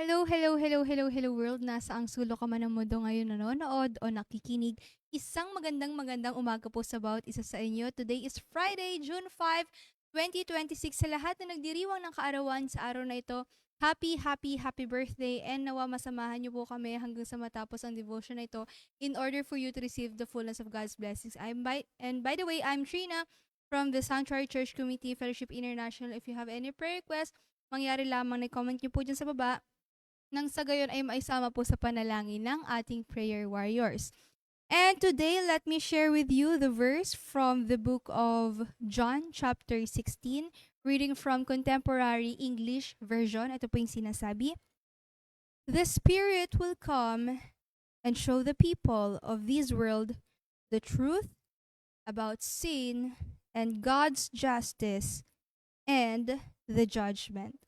Hello, hello, hello, hello, hello world. Nasa ang sulok ka man ng mundo ngayon nanonood o nakikinig. Isang magandang umaga po sa bawat isa sa inyo. Today is Friday, June 5, 2026. Sa lahat na nagdiriwang ng kaarawan sa araw na ito, happy birthday and nawa masamahan niyo po kami hanggang sa matapos ang devotion na ito in order for you to receive the fullness of God's blessings. And by the way, I'm Trina from the Sanctuary Church Committee Fellowship International. If you have any prayer request, mangyari lamang na comment niyo po dyan sa baba nang sa gayon ay maisama po sa panalangin ng ating prayer warriors. And today, let me share with you the verse from the book of John chapter 16, reading from Contemporary English Version. Ito po yung sinasabi, "The Spirit will come and show the people of this world the truth about sin and God's justice and the judgment."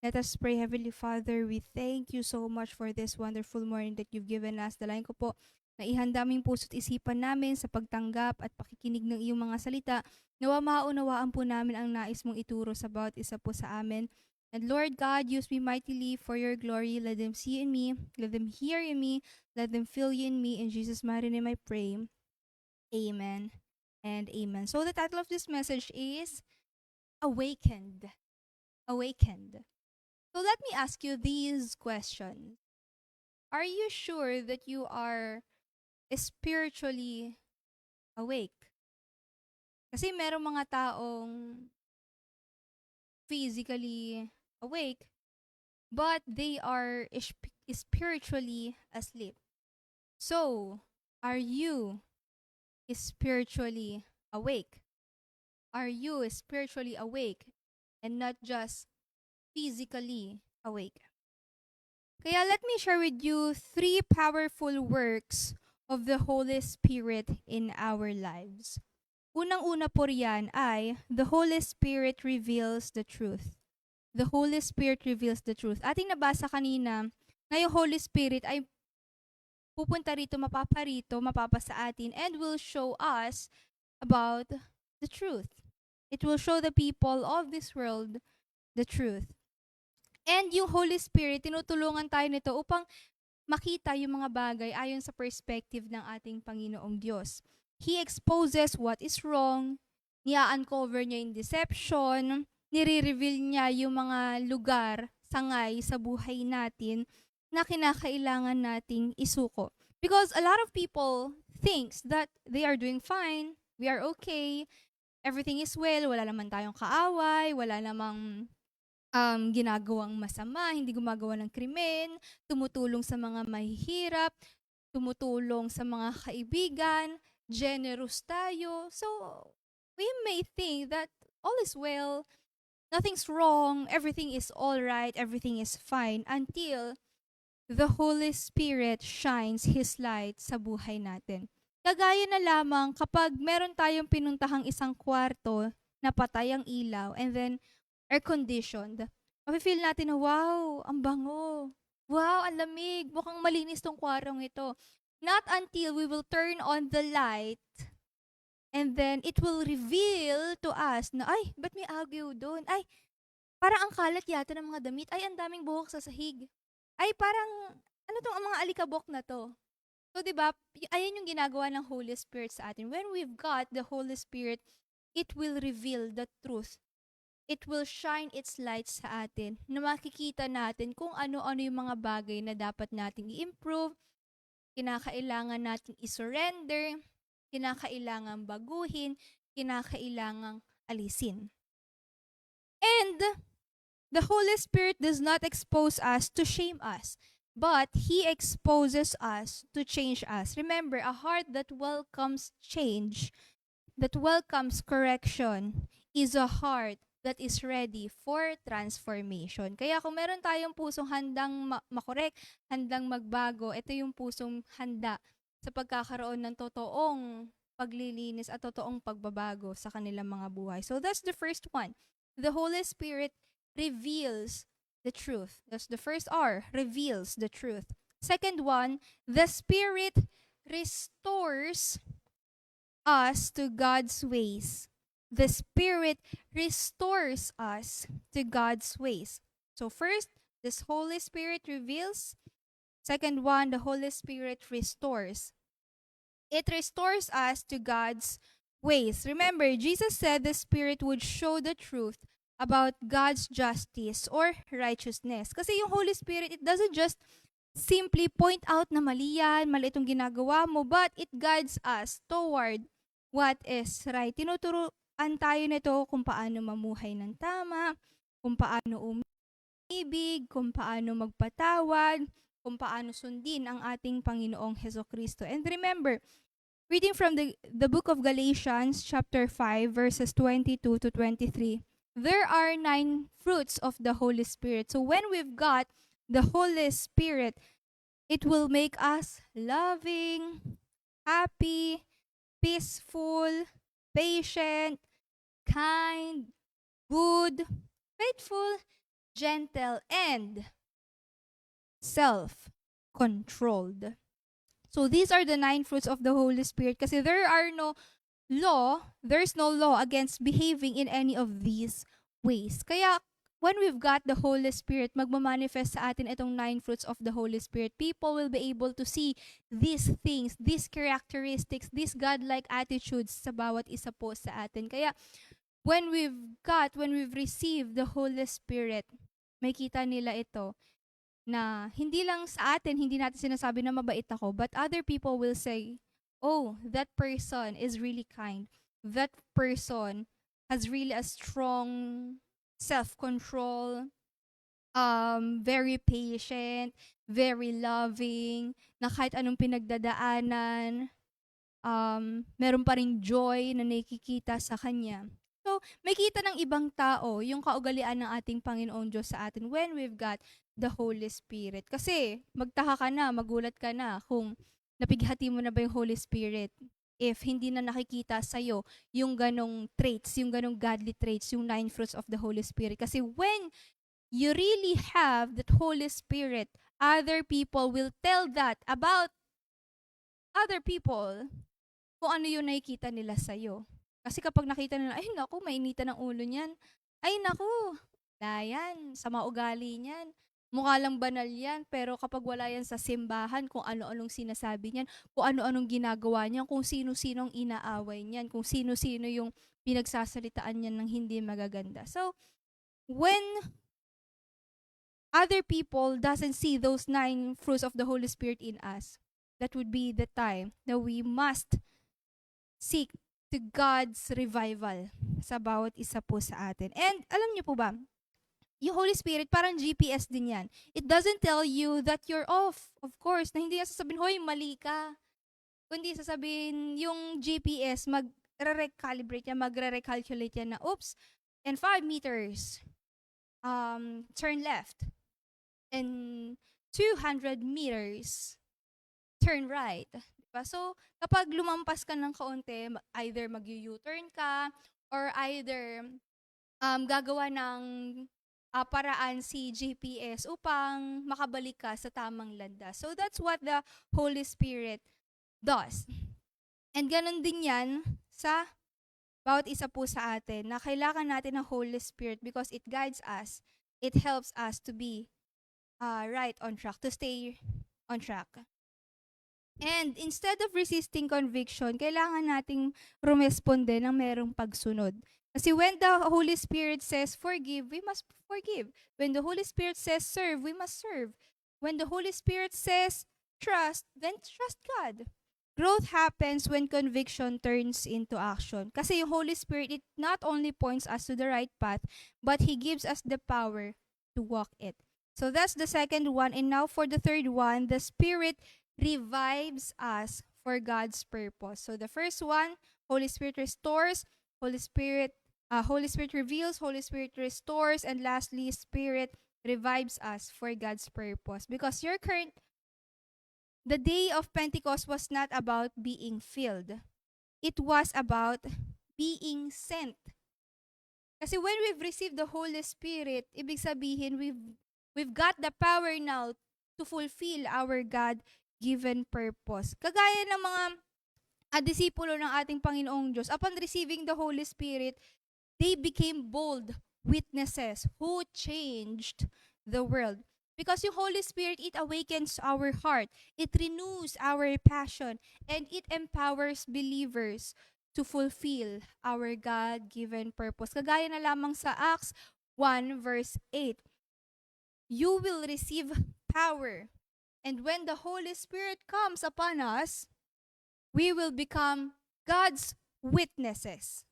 Let us pray. Heavenly Father, we thank you so much for this wonderful morning that you've given us. Dalayan ko po na ihanda aming puso't isipan namin sa pagtanggap at pakikinig ng iyong mga salita. Nawa maunawaan po namin ang nais mong ituro sa bawat isa po sa amin. And Lord God, use me mightily for your glory. Let them see in me, let them hear in me, let them feel you in me. In Jesus' mighty name I pray. Amen and amen. So the title of this message is Awakened. Awakened. So let me ask you these questions. Are you sure that you are spiritually awake? Kasi merong mga taong physically awake, but they are spiritually asleep. So, are you spiritually awake? Are you spiritually awake and not just physically awake? Kaya let me share with you 3 powerful works of the Holy Spirit in our lives. Unang-una po riyan ay the Holy Spirit reveals the truth. The Holy Spirit reveals the truth. Ating nabasa kanina na yung Holy Spirit ay pupunta rito, mapapa sa atin, and will show us about the truth. It will show the people of this world the truth. And yung Holy Spirit, tinutulungan tayo nito upang makita yung mga bagay ayon sa perspective ng ating Panginoong Diyos. He exposes what is wrong, nia-uncover niya yung deception, nire-reveal niya yung mga lugar, sangay sa buhay natin na kinakailangan nating isuko. Because a lot of people thinks that they are doing fine, we are okay, everything is well, wala naman tayong kaaway, wala namang ginagawang masama, hindi gumagawa ng krimen, tumutulong sa mga mahihirap, tumutulong sa mga kaibigan, generous tayo. So, we may think that all is well, nothing's wrong, everything is all right, everything is fine until the Holy Spirit shines His light sa buhay natin. Kagaya na lamang kapag meron tayong pinuntahang isang kwarto na patay ang ilaw and then air-conditioned, mafe-feel natin na, wow, ang bango. Wow, ang lamig. Mukhang malinis tong kwartong ito. Not until we will turn on the light and then it will reveal to us na, ay, ba't may agyo doon? Ay, parang ang kalat yata ng mga damit. Ay, ang daming buhok sa sahig. Ay, parang, ano tong mga alikabok na to? So, di ba, ayan yung ginagawa ng Holy Spirit sa atin. When we've got the Holy Spirit, it will reveal the truth. It will shine its light sa atin na makikita natin kung ano-ano yung mga bagay na dapat nating i-improve, kinakailangan nating i-surrender, kinakailangan baguhin, kinakailangan alisin. And the Holy Spirit does not expose us to shame us, but He exposes us to change us. Remember, a heart that welcomes change, that welcomes correction, is a heart that is ready for transformation. Kaya kung meron tayong pusong handang makorek, handang magbago, ito yung pusong handa sa pagkakaroon ng totoong paglilinis at totoong pagbabago sa kanilang mga buhay. So that's the first one. The Holy Spirit reveals the truth. That's the first R, reveals the truth. Second one, the Spirit restores us to God's ways. The Spirit restores us to God's ways. So first, This Holy Spirit reveals. Second one, the Holy Spirit restores. It restores us to God's ways. Remember, Jesus said the Spirit would show the truth about God's justice or righteousness. Kasi yung Holy Spirit, it doesn't just simply point out na mali yan, mali itong ginagawa mo, but it guides us toward what is right. Tinuturuan tayo nito kung paano mamuhay ng tama, kung paano umibig, kung paano magpatawad, kung paano sundin ang ating Panginoong Hesukristo. And remember, reading from the book of Galatians, chapter 5, verses 22 to 23, there are 9 fruits of the Holy Spirit. So when we've got the Holy Spirit, it will make us loving, happy, peaceful, patient, kind, good, faithful, gentle, and self-controlled. So these are the 9 fruits of the Holy Spirit kasi there's no law against behaving in any of these ways. Kaya when we've got the Holy Spirit, magmamanifest sa atin itong 9 fruits of the Holy Spirit. People will be able to see these things, these characteristics, these godlike attitudes sa bawat isa po sa atin. Kaya when we've received the Holy Spirit, makita nila ito na hindi lang sa atin, hindi natin sinasabi na mabait ako, but other people will say, oh, that person is really kind. That person has really a strong self-control, very patient, very loving, na kahit anong pinagdadaanan, meron pa ring joy na nakikita sa kanya. So, makita ng ibang tao yung kaugalian ng ating Panginoong Diyos sa atin when we've got the Holy Spirit. Kasi, magtaka ka na, magulat ka na kung napighati mo na ba yung Holy Spirit if hindi na nakikita sa'yo yung ganong traits, yung ganong godly traits, yung 9 fruits of the Holy Spirit. Kasi when you really have that Holy Spirit, other people will tell that about other people kung ano yung nakikita nila sa'yo. Kasi kapag nakita nila, ay naku, mainitan ng ulo niyan. Ay naku, yan, sama ugali niyan. Mukha lang banal yan, pero kapag wala yan sa simbahan, kung ano-anong sinasabi niyan, kung ano-anong ginagawa niyan, kung sino-sinong inaaway niyan, kung sino-sino yung pinagsasalitaan niyan ng hindi magaganda. So, when other people doesn't see those 9 fruits of the Holy Spirit in us, that would be the time that we must seek to God's revival sa bawat isa po sa atin. And alam niyo po ba, yung Holy Spirit parang GPS din yan. It doesn't tell you that you're off. Of course, na hindi yan sasabihin, hoy, mali ka. Kundi sasabihin, yung GPS, magre-recalibrate yan, magre-recalculate yan na, oops, and 5 meters, turn left. And 200 meters, turn right. So, kapag lumampas ka ng kaunti, either mag-U-turn ka, or either gagawa ng paraan si GPS upang makabalik ka sa tamang landas. So, that's what the Holy Spirit does. And ganun din yan sa bawat isa po sa atin, na kailangan natin ng Holy Spirit because it guides us, it helps us to be right on track, to stay on track. And instead of resisting conviction, kailangan nating rumesponde ng merong pagsunod. Kasi when the Holy Spirit says forgive, we must forgive. When the Holy Spirit says serve, we must serve. When the Holy Spirit says trust, then trust God. Growth happens when conviction turns into action. Kasi yung Holy Spirit, it not only points us to the right path, but He gives us the power to walk it. So that's the second one. And now for the third one, the Spirit revives us for God's purpose. So the first one, Holy Spirit restores, Holy Spirit reveals, Holy Spirit restores, and lastly, Spirit revives us for God's purpose. Because the day of Pentecost was not about being filled. It was about being sent. Kasi when we've received the Holy Spirit, ibig sabihin we've got the power now to fulfill our God-given purpose. Kagaya ng mga disipulo ng ating Panginoong Diyos, upon receiving the Holy Spirit, they became bold witnesses who changed the world. Because yung Holy Spirit, it awakens our heart, it renews our passion, and it empowers believers to fulfill our God-given purpose. Kagaya na lamang sa Acts 1 verse 8, you will receive power, and when the Holy Spirit comes upon us, we will become God's witnesses.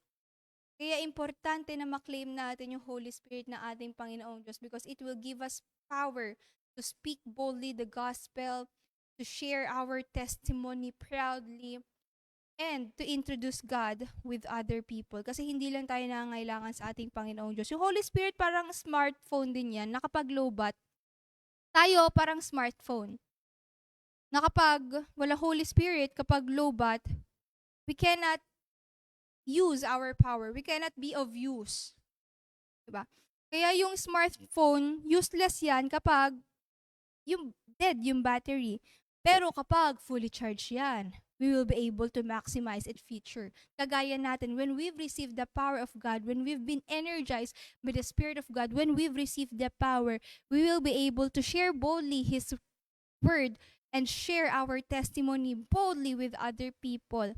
Kaya importante na maklaim natin yung Holy Spirit na ating Panginoong Diyos because it will give us power to speak boldly the gospel, to share our testimony proudly, and to introduce God with other people. Kasi hindi lang tayo nangangailangan sa ating Panginoong Diyos. Yung Holy Spirit parang smartphone din yan, na kapag low-bat, tayo parang smartphone. Na kapag wala Holy Spirit, kapag low-bat, we cannot use our power. We cannot be of use. Diba? Kaya yung smartphone, useless yan kapag yung dead yung battery. Pero kapag fully charged yan, we will be able to maximize its feature. Kagaya natin, when we've received the power of God, when we've been energized by the Spirit of God, when we've received the power, we will be able to share boldly His word and share our testimony boldly with other people.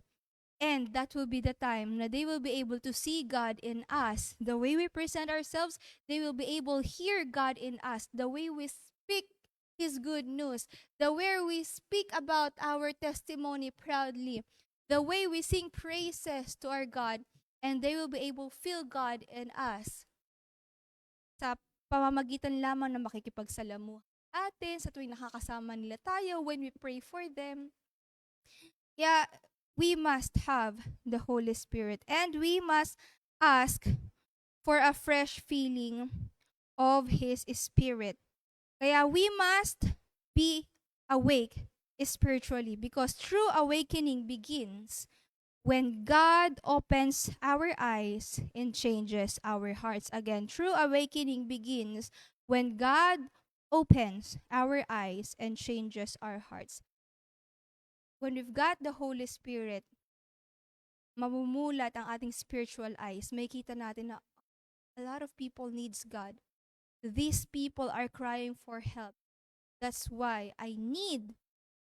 And that will be the time that they will be able to see God in us. The way we present ourselves, they will be able to hear God in us. The way we speak His good news. The way we speak about our testimony proudly. The way we sing praises to our God. And they will be able to feel God in us. Sa pamamagitan lamang na makikipagsalamuha atin, sa tuwing nakakasama nila tayo, when we pray for them. Yeah, we must have the Holy Spirit and we must ask for a fresh feeling of His Spirit. Kaya we must be awake spiritually because true awakening begins when God opens our eyes and changes our hearts. Again, true awakening begins when God opens our eyes and changes our hearts. When we've got the Holy Spirit, mamumulat ang ating spiritual eyes, makita natin na a lot of people needs God. These people are crying for help. That's why I need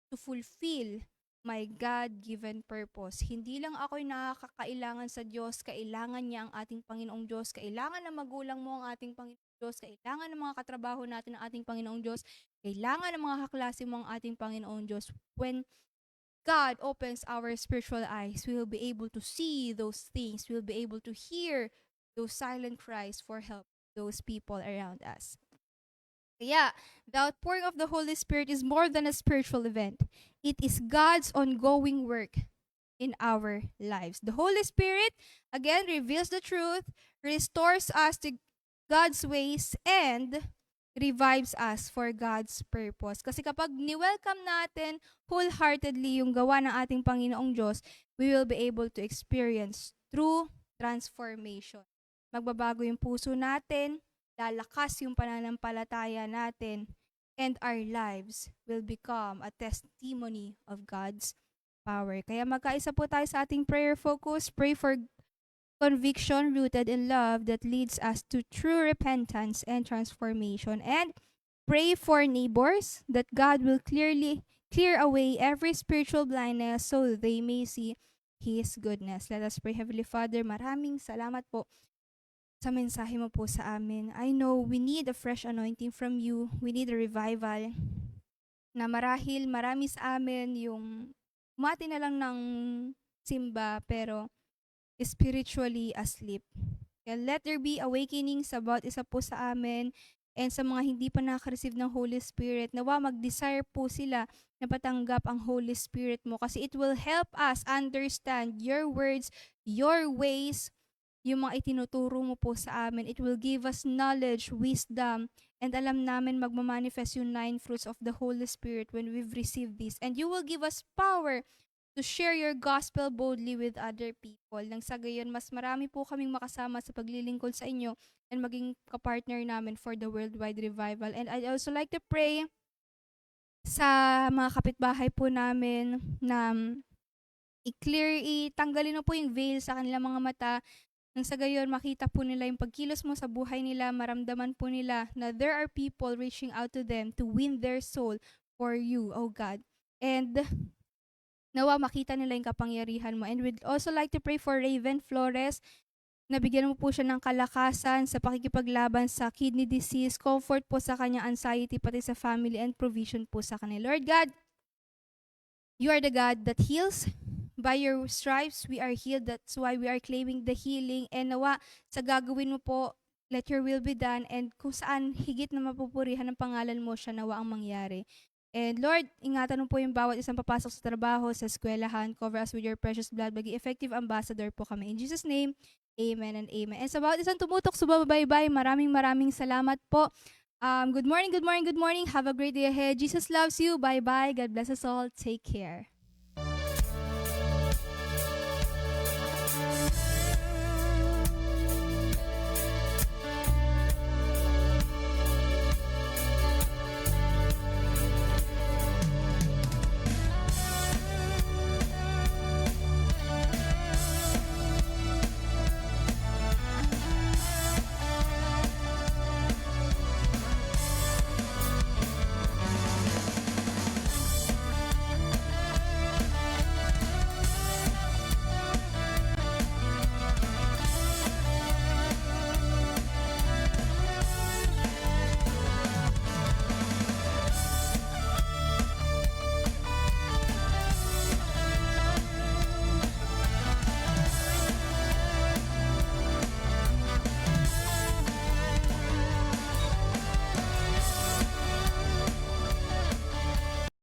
to fulfill my God-given purpose. Hindi lang ako'y nakakailangan sa Diyos, kailangan niya ang ating Panginoong Diyos, kailangan ng magulang mo ang ating Panginoong Diyos, kailangan ng mga katrabaho natin ang ating Panginoong Diyos, kailangan ng mga kaklase mo ang ating Panginoong Diyos. When God opens our spiritual eyes, we will be able to see those things. We will be able to hear those silent cries for help, those people around us. Yeah, the outpouring of the Holy Spirit is more than a spiritual event. It is God's ongoing work in our lives. The Holy Spirit, again, reveals the truth, restores us to God's ways, and revives us for God's purpose. Kasi kapag ni-welcome natin wholeheartedly yung gawa ng ating Panginoong Diyos, we will be able to experience true transformation. Magbabago yung puso natin, lalakas yung pananampalataya natin, and our lives will become a testimony of God's power. Kaya magkaisa po tayo sa ating prayer focus. Pray for conviction rooted in love that leads us to true repentance and transformation. And pray for neighbors that God will clear away every spiritual blindness so they may see His goodness. Let us pray. Heavenly Father, maraming salamat po sa mensahe mo po sa amin. I know we need a fresh anointing from you. We need a revival na marahil marami sa amin yung umati na lang ng simba pero spiritually asleep. Kaya let there be awakening sa bawat isa po sa amin and sa mga hindi pa nakaka-receive ng Holy Spirit. Nawa mag-desire po sila na patanggap ang Holy Spirit mo kasi it will help us understand your words, your ways, yung mga itinuturo mo po sa amin. It will give us knowledge, wisdom, and alam namin magmamanifest yung 9 fruits of the Holy Spirit when we've received this. And you will give us power to share your gospel boldly with other people. Nang sa gayon, mas marami po kaming makasama sa paglilingkod sa inyo and maging kapartner namin for the worldwide revival. And I'd also like to pray sa mga kapitbahay po namin na itanggalin na po yung veil sa kanilang mga mata Nang sa gayon, makita po nila yung pagkilos mo sa buhay nila, maramdaman po nila na there are people reaching out to them to win their soul for you, oh God. And nawa makita nila yung kapangyarihan mo. And we'd also like to pray for Raven Flores. Nabigyan mo po siya ng kalakasan sa pakikipaglaban sa kidney disease, comfort po sa kanyang anxiety, pati sa family, and provision po sa kanila. Lord God, you are the God that heals. By your stripes, we are healed. That's why we are claiming the healing. And nawa, sa gagawin mo po, let your will be done. And kung saan higit na mapupurihan ng pangalan mo, siya nawa ang mangyari. And Lord, ingatan mo po yung bawat isang papasok sa trabaho, sa eskwelahan. Cover us with your precious blood. Maging effective ambassador po kami. In Jesus' name, amen and amen. And sa bawat isang tumutok, subaybay, maraming salamat po. Good morning, good morning, good morning. Have a great day ahead. Jesus loves you. Bye-bye. God bless us all. Take care.